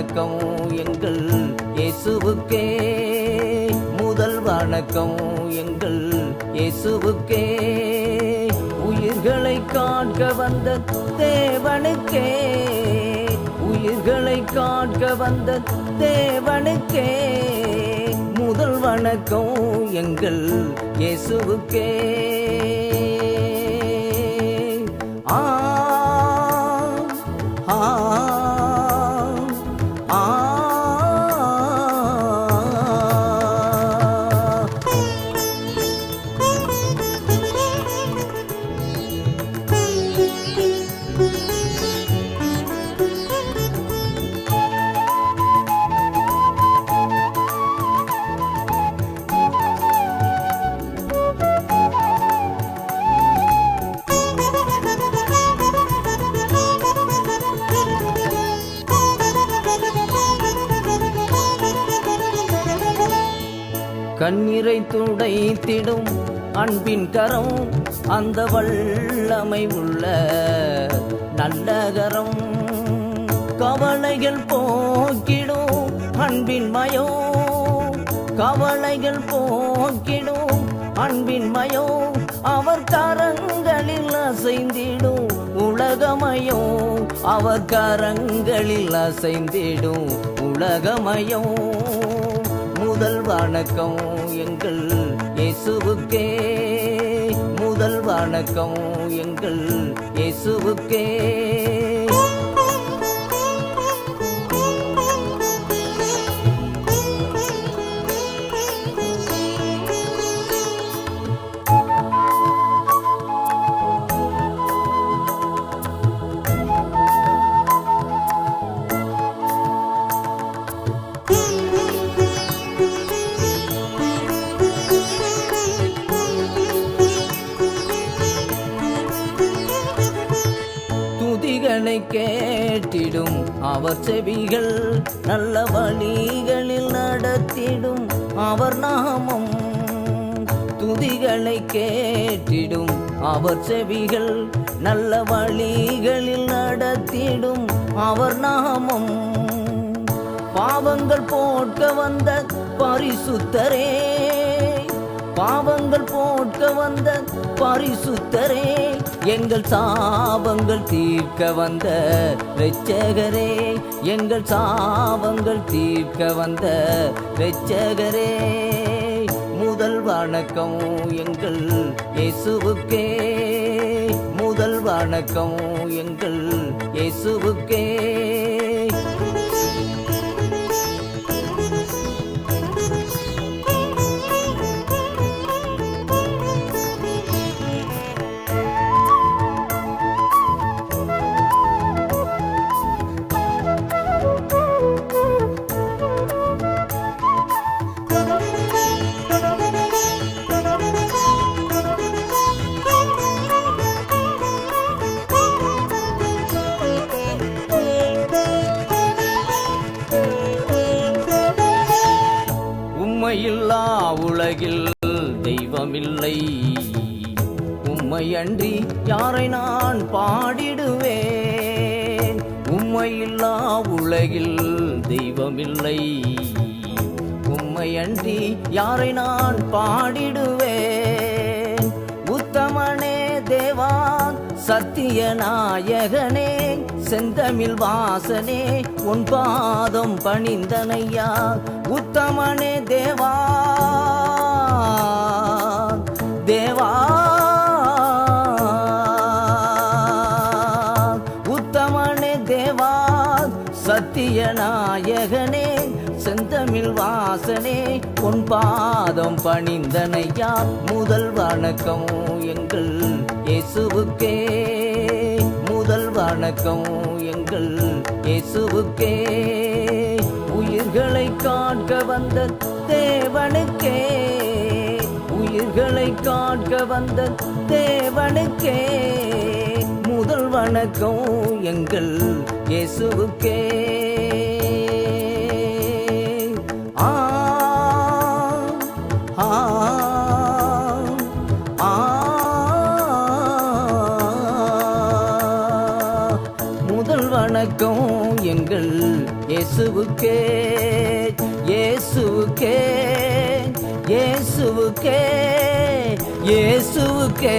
வணக்கம் எங்கள் இயேசுவுக்கே, முதல் வணக்கம் எங்கள் இயேசுவுக்கே. உயிர்களை காக்க வந்த தேவனுக்கே, உயிர்களை காக்க வந்த தேவனுக்கே, முதல் வணக்கம் எங்கள் இயேசுவுக்கே. ஆ ஆ ஆ கண்ணீரை துடைத்திடும் அன்பின் கரம், அந்த வல்லமை உள்ள நல்ல கரம். கவலைகள் போக்கிடும் அன்பின் மயம், கவலைகள் போக்கிடும் அன்பின் மயம். அவர் கரங்களில் அசைந்திடும் உலகமயம், அவர் கரங்களில் அசைந்திடும் உலகமயம். முதல் வணக்கம் எங்கள் இயேசுவுக்கே, முதல் வணக்கம் எங்கள் இயேசுவுக்கே. துதிகளை கேட்டிடும் அவர் செவிகள், நல்ல வழிகளில் நடத்திடும் அவர் நாமம். துதிகளை கேட்டிடும் அவர் செவிகள், நல்ல வழிகளில் நடத்திடும் அவர் நாமம். பாவங்கள் போக்க வந்த பரிசுத்தரே, பாவங்கள் போக்க வந்த பரிசுத்தரே, எங்கள் சாபங்கள் தீர்க்க வந்த இரட்சகரே, எங்கள் சாபங்கள் தீர்க்க வந்த இரட்சகரே. முதல் வணக்கம் எங்கள் இயேசுவுக்கே, முதல் வணக்கம் எங்கள் இயேசுவுக்கே. உம்மையில்லா உலகில் தெய்வமில்லை, உம்மையன்றி யாரை நான் பாடிடுவேன். உம்மையில்லா உலகில் தெய்வமில்லை, உம்மையன்றி யாரை நான் பாடிடுவேன். உத்தமனே தேவா சத்திய நாயகனே, செந்தமிழ் வாசனே, உன் பாதம் பணிந்தனையா. உத்தமனே தேவா தேவா, உத்தமனே தேவா சத்திய நாயகனே, செந்தமிழ் வாசனே, உன் பாதம் பணிந்தனையா. முதல் வணக்கம் எங்கள் இயேசுவுக்கே, முதல் வணக்கம் எங்கள் இயேசுவுக்கே. உயிர்களை காக்க வந்த தேவனுக்கே, உயிர்களை காக்க வந்த தேவனுக்கே, முதல் வணக்கம் எங்கள் இயேசுவுக்கே. ஆ ஆ ஆ முதல் வணக்கம் எங்கள் இயேசுவுக்கே இயேசுவுக்கே இயேசுவுக்கே இயேசுவுக்கே